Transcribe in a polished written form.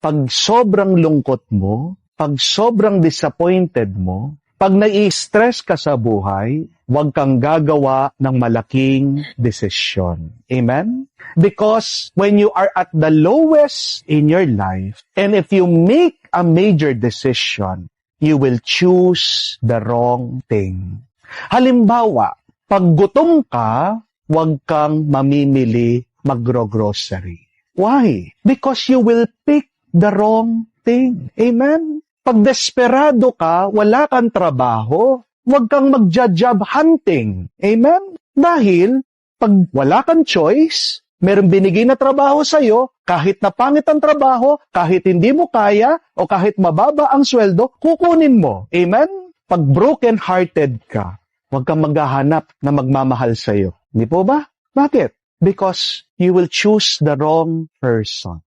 Pag sobrang lungkot mo, pag sobrang disappointed mo, pag nai-stress ka sa buhay, huwag kang gagawa ng malaking desisyon. Amen? Because when you are at the lowest in your life, and if you make a major decision, you will choose the wrong thing. Halimbawa, pag gutom ka, huwag kang mamimili magro-grocery. Why? Because you will pick the wrong thing. Amen? Pag desperado ka, wala kang trabaho, huwag kang magja-job hunting. Amen? Dahil, pag wala kang choice, merong binigay na trabaho sa'yo, kahit na pangit ang trabaho, kahit hindi mo kaya, o kahit mababa ang sweldo, kukunin mo. Amen? Pag broken-hearted ka, huwag kang maghahanap na magmamahal sa'yo. Hindi po ba? Bakit? Because you will choose the wrong person.